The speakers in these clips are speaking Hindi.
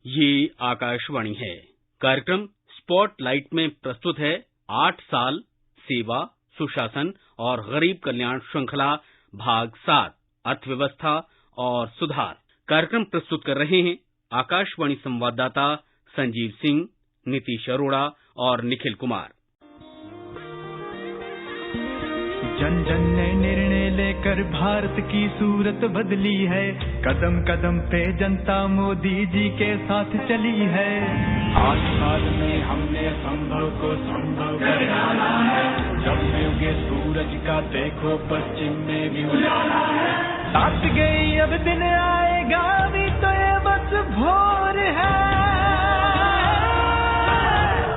ये आकाशवाणी है। कार्यक्रम स्पॉटलाइट में प्रस्तुत है 8 साल सेवा, सुशासन और गरीब कल्याण श्रृंखला भाग 7 अर्थव्यवस्था और सुधार। कार्यक्रम प्रस्तुत कर रहे हैं आकाशवाणी संवाददाता संजीव सिंह, नीतीश अरोड़ा और निखिल कुमार। जन जन ने निर्णय लेकर भारत की सूरत बदली है। कदम कदम पे जनता मोदी जी के साथ चली है। 8 साल में हमने संभव को संभव कर डाला है। जब उगे सूरज का देखो पश्चिम में भी उजाला है। साथ गई अब दिन आएगा भी तो ये बस भोर है।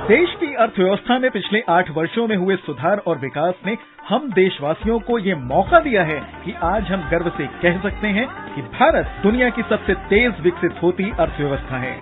देश की अर्थव्यवस्था में पिछले 8 वर्षों में हुए सुधार और विकास ने हम देशवासियों को ये मौका दिया है कि आज हम गर्व से कह सकते हैं कि भारत दुनिया की सबसे तेज विकसित होती अर्थव्यवस्था है।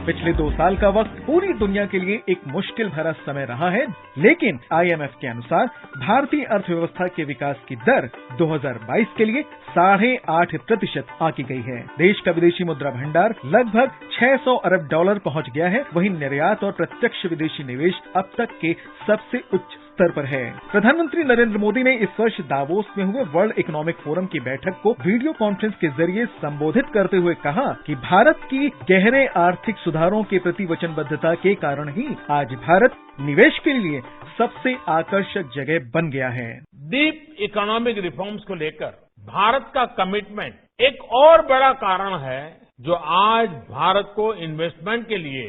पिछले 2 साल का वक्त पूरी दुनिया के लिए एक मुश्किल भरा समय रहा है, लेकिन IMF के अनुसार भारतीय अर्थव्यवस्था के विकास की दर 2022 के लिए 8.5% आंकी गई है। देश का विदेशी मुद्रा भंडार लगभग $600 अरब पहुंच गया है। वहीं निर्यात और प्रत्यक्ष विदेशी निवेश अब तक के सबसे उच्च स्तर पर है। प्रधानमंत्री नरेंद्र मोदी ने इस वर्ष दावोस में हुए वर्ल्ड इकोनॉमिक फोरम की बैठक को वीडियो कॉन्फ्रेंस के जरिए संबोधित करते हुए कहा कि भारत की गहरे आर्थिक सुधारों के प्रति वचनबद्धता के कारण ही आज भारत निवेश के लिए सबसे आकर्षक जगह बन गया है। डीप इकोनॉमिक रिफॉर्म्स को लेकर भारत का कमिटमेंट एक और बड़ा कारण है जो आज भारत को इन्वेस्टमेंट के लिए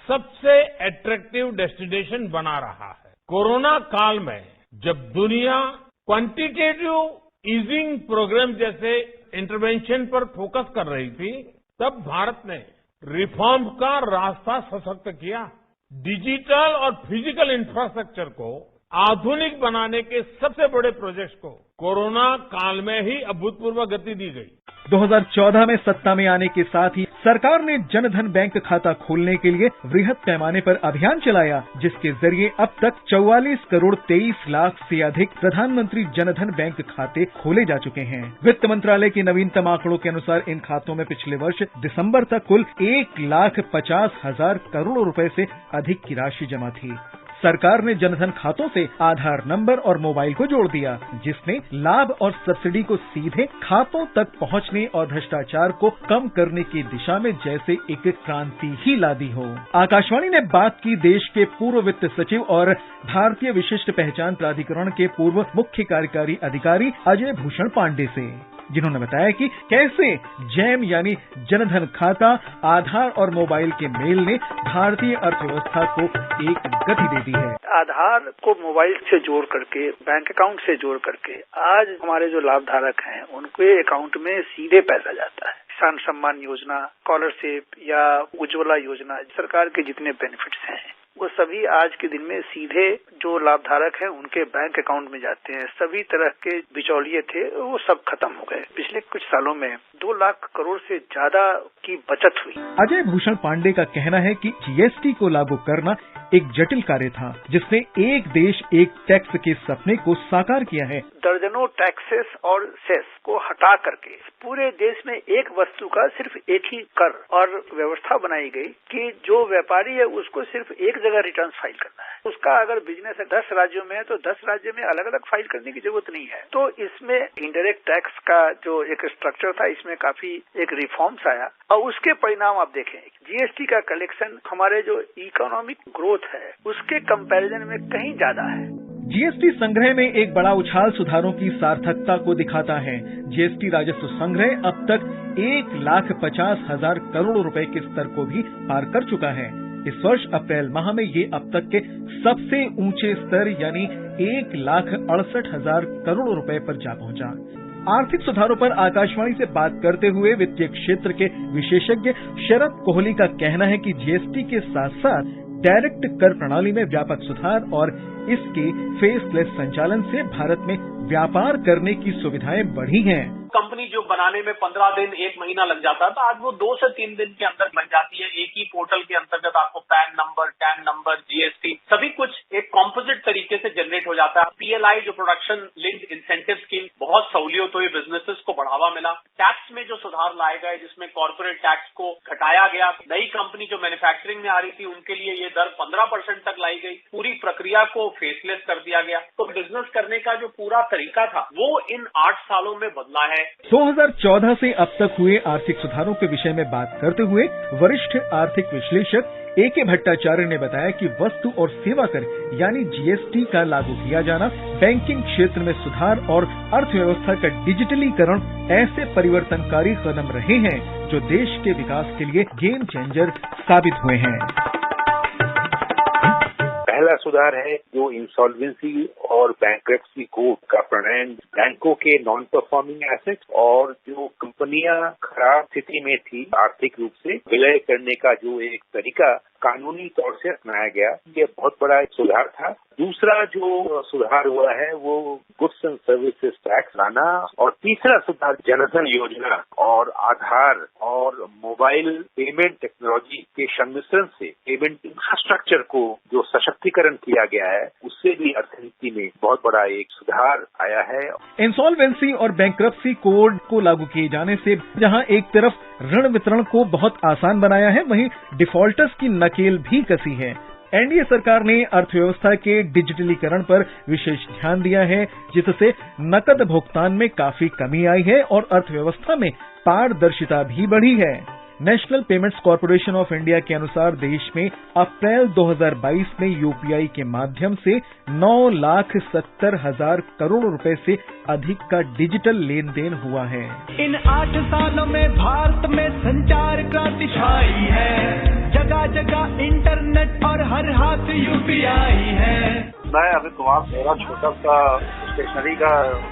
सबसे अट्रैक्टिव डेस्टिनेशन बना रहा है। कोरोना काल में जब दुनिया क्वांटिटेटिव ईजिंग प्रोग्राम जैसे इंटरवेंशन पर फोकस कर रही थी, तब भारत ने रिफॉर्म का रास्ता सशक्त किया। डिजिटल और फिजिकल इंफ्रास्ट्रक्चर को आधुनिक बनाने के सबसे बड़े प्रोजेक्ट्स को कोरोना काल में ही अभूतपूर्व गति दी गई। 2014 में सत्ता में आने के साथ ही सरकार ने जनधन बैंक खाता खोलने के लिए वृहद पैमाने पर अभियान चलाया, जिसके जरिए अब तक 44 करोड़ 23 लाख से अधिक प्रधानमंत्री जनधन बैंक खाते खोले जा चुके हैं। वित्त मंत्रालय के नवीनतम आंकड़ों के अनुसार इन खातों में पिछले वर्ष दिसंबर तक कुल 1,50,000 करोड़ रुपए से अधिक की राशि जमा थी। सरकार ने जनधन खातों से आधार नंबर और मोबाइल को जोड़ दिया, जिसने लाभ और सब्सिडी को सीधे खातों तक पहुंचने और भ्रष्टाचार को कम करने की दिशा में जैसे एक क्रांति ही ला दी हो। आकाशवाणी ने बात की देश के पूर्व वित्त सचिव और भारतीय विशिष्ट पहचान प्राधिकरण के पूर्व मुख्य कार्यकारी अधिकारी अजय भूषण पांडे से, जिन्होंने बताया कि कैसे जैम यानी जनधन खाता, आधार और मोबाइल के मेल ने भारतीय अर्थव्यवस्था को एक गति दे दी है। आधार को मोबाइल से जोड़ करके, बैंक अकाउंट से जोड़ करके आज हमारे जो लाभधारक हैं उनके अकाउंट में सीधे पैसा जाता है। किसान सम्मान योजना, स्कॉलरशिप या उज्ज्वला योजना, सरकार के जितने बेनिफिट्स हैं वो सभी आज के दिन में सीधे जो लाभधारक हैं उनके बैंक अकाउंट में जाते हैं। सभी तरह के बिचौलिए थे वो सब खत्म हो गए। पिछले कुछ सालों में 2 लाख करोड़ से ज्यादा की बचत हुई। अजय भूषण पांडे का कहना है कि GST को लागू करना एक जटिल कार्य था, जिसने एक देश एक टैक्स के सपने को साकार किया है। दर्जनों टैक्सेस और सेस को हटा करके पूरे देश में एक वस्तु का सिर्फ एक ही कर और व्यवस्था बनाई गई कि जो व्यापारी है उसको सिर्फ एक जगह रिटर्न फाइल करना है। उसका अगर बिजनेस 10 राज्यों में है तो 10 राज्यों में अलग अलग फाइल करने की जरूरत नहीं है। तो इसमें इनडायरेक्ट टैक्स का जो एक स्ट्रक्चर था, इसमें काफी एक रिफॉर्म्स आया और उसके परिणाम आप देखें। GST का कलेक्शन हमारे जो इकोनॉमिक ग्रोथ है उसके कंपैरिजन में कहीं ज्यादा है। GST संग्रह में एक बड़ा उछाल सुधारों की सार्थकता को दिखाता है। GST राजस्व संग्रह अब तक 1,50,000 करोड़ रुपए के स्तर को भी पार कर चुका है। इस वर्ष अप्रैल माह में ये अब तक के सबसे ऊंचे स्तर यानी 1,68,000 करोड़ रुपए पर जा पहुंचा। आर्थिक सुधारों पर आकाशवाणी से बात करते हुए वित्तीय क्षेत्र के विशेषज्ञ शरद कोहली का कहना है कि GST के साथ साथ डायरेक्ट कर प्रणाली में व्यापक सुधार और इसके फेसलेस संचालन से भारत में व्यापार करने की सुविधाएं बढ़ी हैं। कंपनी जो बनाने में 15 दिन 1 महीना लग जाता था, आज वो 2 से 3 दिन के अंदर बन जाती है। एक ही पोर्टल के अंतर्गत आपको pan number, tan number, GST सभी कुछ एक कॉम्पोजिट तरीके से जनरेट हो जाता है। पीएलआई जो प्रोडक्शन लिंक्ड इंसेंटिव स्कीम, बहुत सहूलियत हुई, बिजनेसेस को बढ़ावा मिला। टैक्स में जो सुधार लाए गए जिसमें कॉर्पोरेट टैक्स को घटाया गया, नई कंपनी जो मैन्युफैक्चरिंग में आ रही थी उनके लिए ये दर 15% तक लाई गई, पूरी प्रक्रिया को फेसलेस कर दिया गया। तो बिजनेस करने का जो पूरा तरीका था वो इन 8 सालों में बदला है। 2014 से अब तक हुए आर्थिक सुधारों के विषय में बात करते हुए वरिष्ठ आर्थिक विश्लेषक ए.के. भट्टाचार्य ने बताया कि वस्तु और सेवा कर यानी जीएसटी का लागू किया जाना, बैंकिंग क्षेत्र में सुधार और अर्थव्यवस्था का डिजिटलीकरण ऐसे परिवर्तनकारी कदम रहे हैं जो देश के विकास के लिए गेम चेंजर साबित हुए हैं। पहला सुधार है जो इंसॉल्वेंसी और बैंक्रप्सी कोड का प्रणयन, बैंकों के नॉन परफॉर्मिंग एसेट्स और जो कंपनियां खराब स्थिति में थी आर्थिक रूप से विलय करने का जो एक तरीका कानूनी तौर से अपनाया गया, ये बहुत बड़ा एक सुधार था। दूसरा जो सुधार हुआ है वो गुड्स एंड सर्विसेज टैक्स लाना, और तीसरा सुधार जनधन योजना और आधार और मोबाइल पेमेंट टेक्नोलॉजी के सम्मिश्रण से पेमेंट इंफ्रास्ट्रक्चर को जो सशक्तिकरण किया गया है उससे भी अर्थनीति में बहुत बड़ा एक सुधार आया है। इंसॉल्वेंसी और बैंक्रप्सी कोड को लागू किए जाने से जहां एक तरफ ऋण वितरण को बहुत आसान बनाया है, वहीं डिफॉल्टर्स की नकेल भी कसी है। एनडीए सरकार ने अर्थव्यवस्था के डिजिटलीकरण पर विशेष ध्यान दिया है, जिससे नकद भुगतान में काफी कमी आई है और अर्थव्यवस्था में पारदर्शिता भी बढ़ी है। National payments corporation of India के अनुसार देश में अप्रैल 2022 में यूपीआई के माध्यम से 9,70,000 करोड़ रुपए से अधिक का डिजिटल लेन देन हुआ है। इन 8 सालों में भारत में संचार क्रांति छाई है, जगह जगह इंटरनेट और हर हाथ यूपीआई है। मैं अमित कुमार, मेरा छोटा सा स्टेशनरी का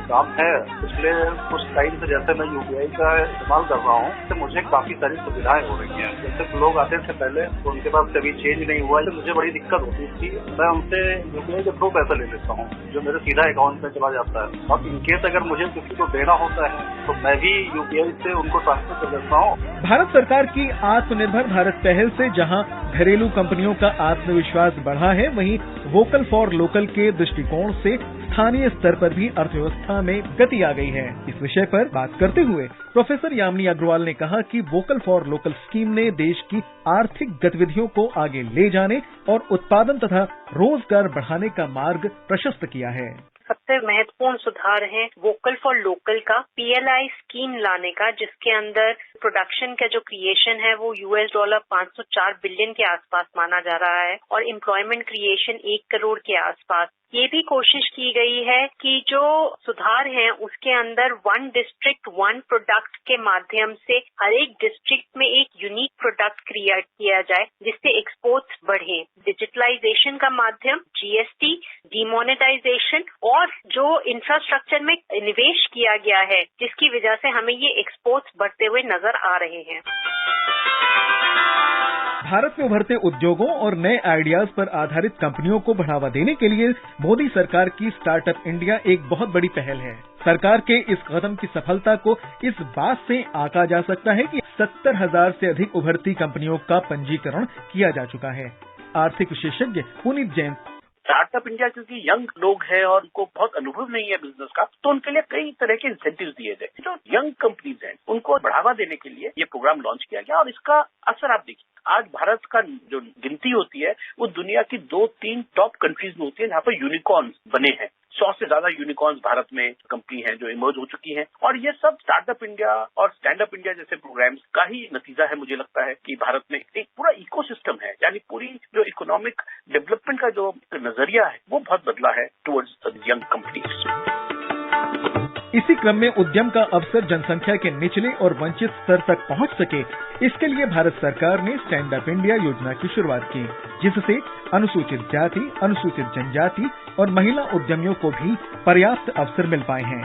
काम है। पिछले कुछ टाइम से जैसे मैं यूपीआई का इस्तेमाल कर रहा हूँ तो मुझे काफी सारी सुविधाएं हो रही हैं। जैसे लोग आते थे पहले तो उनके पास कभी चेंज नहीं हुआ तो मुझे बड़ी दिक्कत होती थी। मैं उनसे यूपीआई के थ्रू पैसा ले लेता हूँ जो मेरे सीधा अकाउंट में चला जाता है, और इनकेस अगर मुझे किसी को देना होता है तो मैं भी यूपीआई से उनको ट्रांसफर कर देता हूँ। भारत सरकार की आत्मनिर्भर भारत पहल से जहां घरेलू कंपनियों का आत्मविश्वास बढ़ा है, वहीं वोकल फॉर लोकल के दृष्टिकोण से स्थानीय स्तर पर भी अर्थव्यवस्था में गति आ गई है। इस विषय पर बात करते हुए प्रोफेसर यामिनी अग्रवाल ने कहा कि वोकल फॉर लोकल स्कीम ने देश की आर्थिक गतिविधियों को आगे ले जाने और उत्पादन तथा रोजगार बढ़ाने का मार्ग प्रशस्त किया है। सबसे महत्वपूर्ण सुधार है वोकल फॉर लोकल का पीएलआई स्कीम लाने का, जिसके अंदर प्रोडक्शन का जो क्रिएशन है वो $US 504 बिलियन के आसपास माना जा रहा है और एम्प्लॉयमेंट क्रिएशन 1 करोड़ के आसपास। ये भी कोशिश की गई है कि जो सुधार हैं उसके अंदर 1 डिस्ट्रिक्ट 1 प्रोडक्ट के माध्यम से हर एक डिस्ट्रिक्ट में एक यूनिक प्रोडक्ट क्रिएट किया जाए जिससे एक्सपोर्ट्स बढ़े। डिजिटलाइजेशन का माध्यम, जीएसटी, डीमोनेटाइजेशन और जो इंफ्रास्ट्रक्चर में निवेश किया गया है जिसकी वजह से हमें ये एक्सपोर्ट्स बढ़ते हुए नजर आ रहे हैं। भारत में उभरते उद्योगों और नए आइडियाज पर आधारित कंपनियों को बढ़ावा देने के लिए मोदी सरकार की स्टार्टअप इंडिया एक बहुत बड़ी पहल है। सरकार के इस कदम की सफलता को इस बात से आंका जा सकता है कि 70,000 से अधिक उभरती कंपनियों का पंजीकरण किया जा चुका है। आर्थिक विशेषज्ञ पुनीत जैन, स्टार्टअप इंडिया क्योंकि यंग लोग हैं और उनको बहुत अनुभव नहीं है बिजनेस का, तो उनके लिए कई तरह के इंसेंटिव दिए गए। जो यंग कंपनीज हैं उनको बढ़ावा देने के लिए ये प्रोग्राम लॉन्च किया गया और इसका असर आप देखिए। आज भारत का जो गिनती होती है वो दुनिया की 2-3 टॉप कंट्रीज में होती है जहाँ पर यूनिकॉर्न्स बने हैं। 100 से ज्यादा यूनिकॉर्न्स भारत में कंपनी हैं जो इमर्ज हो चुकी हैं, और ये सब स्टार्टअप इंडिया और स्टैंड अप इंडिया जैसे प्रोग्राम्स का ही नतीजा है। मुझे लगता है कि भारत में एक पूरा इकोसिस्टम है, यानी पूरी जो इकोनॉमिक डेवलपमेंट का जो नजरिया है वो बहुत बदला है टुवर्ड्स यंग कंपनीज। इसी क्रम में उद्यम का अवसर जनसंख्या के निचले और वंचित स्तर तक पहुंच सके, इसके लिए भारत सरकार ने स्टैंड अप इंडिया योजना की शुरुआत की, जिससे अनुसूचित जाति, अनुसूचित जनजाति और महिला उद्यमियों को भी पर्याप्त अवसर मिल पाए हैं।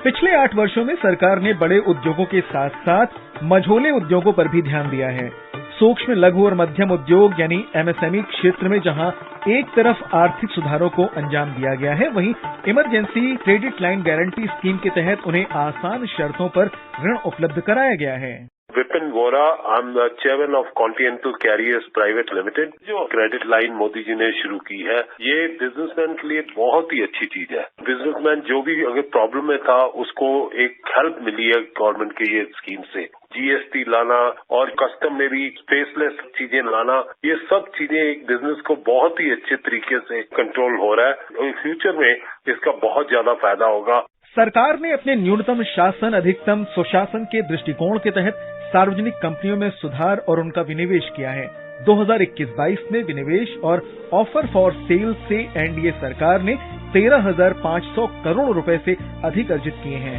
पिछले 8 वर्षों में सरकार ने बड़े उद्योगों के साथ साथ मझोले उद्योगों पर भी ध्यान दिया है। सूक्ष्म लघु और मध्यम उद्योग यानी MSME क्षेत्र में जहां एक तरफ आर्थिक सुधारों को अंजाम दिया गया है, वहीं emergency credit line guarantee scheme के तहत उन्हें आसान शर्तों पर ऋण उपलब्ध कराया गया है। Vipin Vora, I am the chairman of continental carriers private limited. जो क्रेडिट लाइन मोदी जी ने शुरू की है, ये बिजनेसमैन के लिए बहुत ही अच्छी चीज है। बिजनेसमैन जो भी अगर प्रॉब्लम में था, उसको एक हेल्प मिली है गवर्नमेंट के ये स्कीम से। GST लाना और कस्टम में भी स्पेसलेस चीजें लाना, ये सब चीजें एक बिजनेस को बहुत ही अच्छे तरीके से कंट्रोल हो रहा है। फ्यूचर में इसका बहुत ज्यादा फायदा होगा। सरकार ने अपने न्यूनतम शासन अधिकतम सुशासन के दृष्टिकोण के तहत सार्वजनिक कंपनियों में सुधार और उनका विनिवेश किया है। 2021-22 में विनिवेश और ऑफर फॉर सेल से एनडीए सरकार ने 13,500 करोड़ रुपए से अधिक अर्जित किए हैं।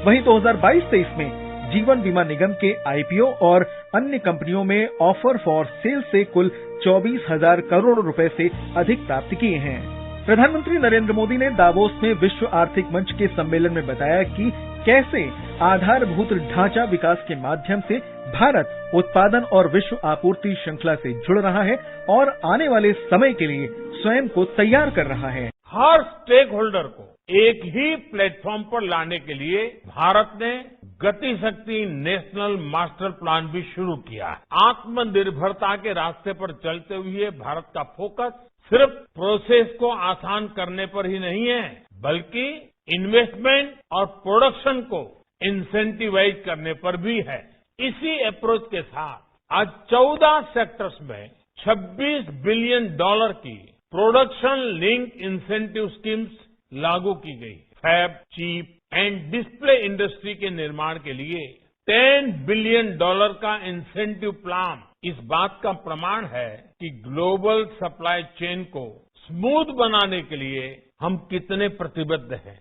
वहीं 2022-23 में जीवन बीमा निगम के IPO और अन्य कंपनियों में ऑफर फॉर सेल से कुल 24,000 करोड़ रुपए से अधिक प्राप्त किए हैं। प्रधानमंत्री नरेंद्र मोदी ने दावोस में विश्व आर्थिक मंच के सम्मेलन में बताया कि कैसे आधारभूत ढांचा विकास के माध्यम से भारत उत्पादन और विश्व आपूर्ति श्रृंखला से जुड़ रहा है और आने वाले समय के लिए स्वयं को तैयार कर रहा है। हर स्टेक होल्डर को एक ही प्लेटफॉर्म पर लाने के लिए भारत ने गति शक्ति नेशनल मास्टर प्लान भी शुरू किया है। आत्मनिर्भरता के रास्ते पर चलते हुए भारत का फोकस सिर्फ प्रोसेस को आसान करने पर ही नहीं है, बल्कि इन्वेस्टमेंट और प्रोडक्शन को इंसेंटिवाइज करने पर भी है। इसी अप्रोच के साथ आज 14 सेक्टर्स में $26 बिलियन की प्रोडक्शन लिंक इंसेंटिव स्कीम्स लागू की गई। Fab, chip and display industry के निर्माण के लिए $10 बिलियन का इंसेंटिव प्लान इस बात का प्रमाण है कि ग्लोबल सप्लाई चेन को स्मूथ बनाने के लिए हम कितने प्रतिबद्ध हैं।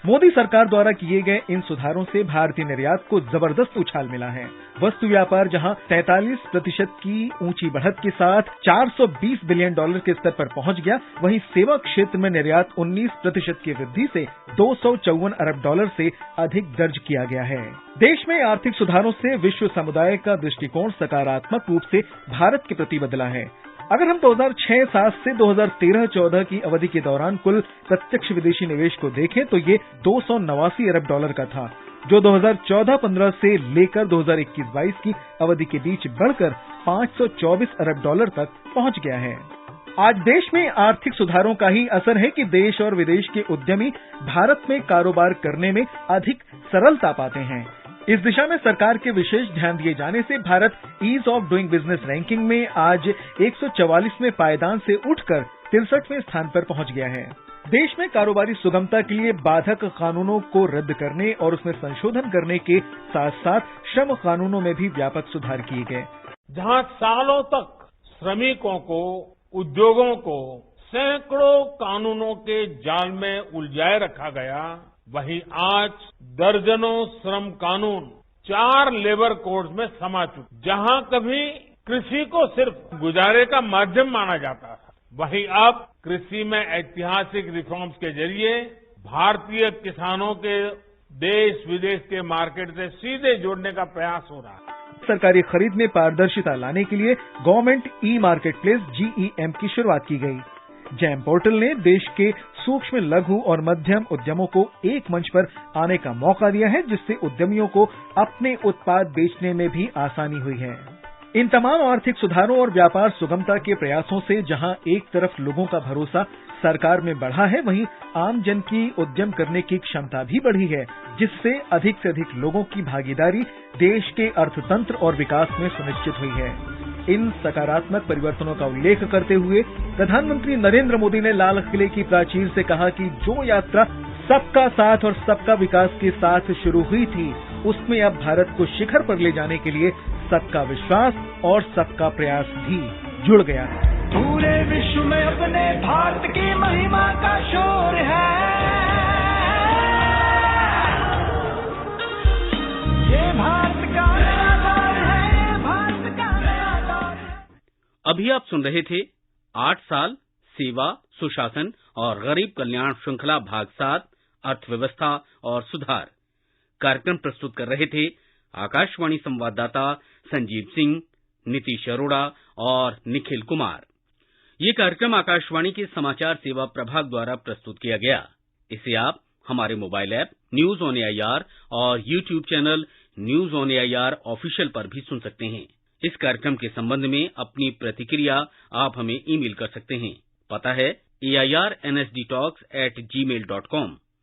मोदी सरकार द्वारा किए गए इन सुधारों से भारतीय निर्यात को जबरदस्त उछाल मिला है। वस्तु व्यापार जहां 43% की ऊंची बढ़त के साथ $420 बिलियन के स्तर पर पहुंच गया, वहीं सेवा क्षेत्र में निर्यात 19% की वृद्धि से $254 अरब से अधिक दर्ज किया गया है। देश में आर्थिक सुधारों से विश्व समुदाय का दृष्टिकोण सकारात्मक रूप से भारत के प्रति बदला है। अगर हम 2006-07 से 2013-14 की अवधि के दौरान कुल प्रत्यक्ष विदेशी निवेश को देखें तो ये $289 अरब का था, जो 2014-15 से लेकर 2021-22 की अवधि के बीच बढ़कर $524 अरब तक पहुंच गया है। आज देश में आर्थिक सुधारों का ही असर है कि देश और विदेश के उद्यमी भारत में कारोबार करने में अधिक सरलता पाते हैं। इस दिशा में सरकार के विशेष ध्यान दिए जाने से Bharat ease of doing business ranking में आज 144वें पायदान से उठकर 63वें स्थान पर पहुंच गया है। देश में कारोबारी सुगमता के लिए बाधक कानूनों को रद्द करने और उसमें संशोधन करने के साथ साथ श्रम कानूनों में भी व्यापक सुधार किए गए। जहां सालों तक श्रमिकों को, उद्योगों को सैकड़ों कानूनों के जाल में उलझाए रखा गया, वहीं आज दर्जनों श्रम कानून 4 लेबर कोड्स में समा चुके। जहां कभी कृषि को सिर्फ गुजारे का माध्यम माना जाता था, वहीं अब कृषि में ऐतिहासिक रिफॉर्म्स के जरिए भारतीय किसानों के देश विदेश के मार्केट से सीधे जोड़ने का प्रयास हो रहा है। सरकारी खरीद में पारदर्शिता लाने के लिए गवर्नमेंट ई-मार्केट प्लेस GEM की शुरुआत की गई। जैम पोर्टल ने देश के सूक्ष्म लघु और मध्यम उद्यमों को एक मंच पर आने का मौका दिया है, जिससे उद्यमियों को अपने उत्पाद बेचने में भी आसानी हुई है। इन तमाम आर्थिक सुधारों और व्यापार सुगमता के प्रयासों से जहां एक तरफ लोगों का भरोसा सरकार में बढ़ा है, वहीं आम जन की उद्यम करने की क्षमता भी बढ़ी है, जिससे अधिक से अधिक लोगों की भागीदारी देश के अर्थतंत्र और विकास में सुनिश्चित हुई है। इन सकारात्मक परिवर्तनों का उल्लेख करते हुए प्रधानमंत्री नरेंद्र मोदी ने लाल किले की प्राचीर से कहा कि जो यात्रा सबका साथ और सबका विकास के साथ शुरू हुई थी, उसमें अब भारत को शिखर पर ले जाने के लिए सबका विश्वास और सबका प्रयास भी जुड़ गया है। पूरे विश्व में अपने भारत की महिमा का शोर है, ये भारत का नया दौर है, भारत का नया दौर है। अभी आप सुन रहे थे 8 साल सेवा, सुशासन और गरीब कल्याण श्रृंखला भाग 7 अर्थव्यवस्था और सुधार। कार्यक्रम प्रस्तुत कर रहे थे आकाशवाणी संवाददाता संजीव सिंह, नीतीश अरोड़ा और निखिल कुमार। ये कार्यक्रम आकाशवाणी के समाचार सेवा प्रभाग द्वारा प्रस्तुत किया गया। इसे आप हमारे mobile app news on AIR और YouTube channel news on AIR official पर भी सुन सकते हैं। इस कार्यक्रम के संबंध में अपनी प्रतिक्रिया आप हमें ईमेल कर सकते हैं। पता है AIRNSDtalks@gmail.com।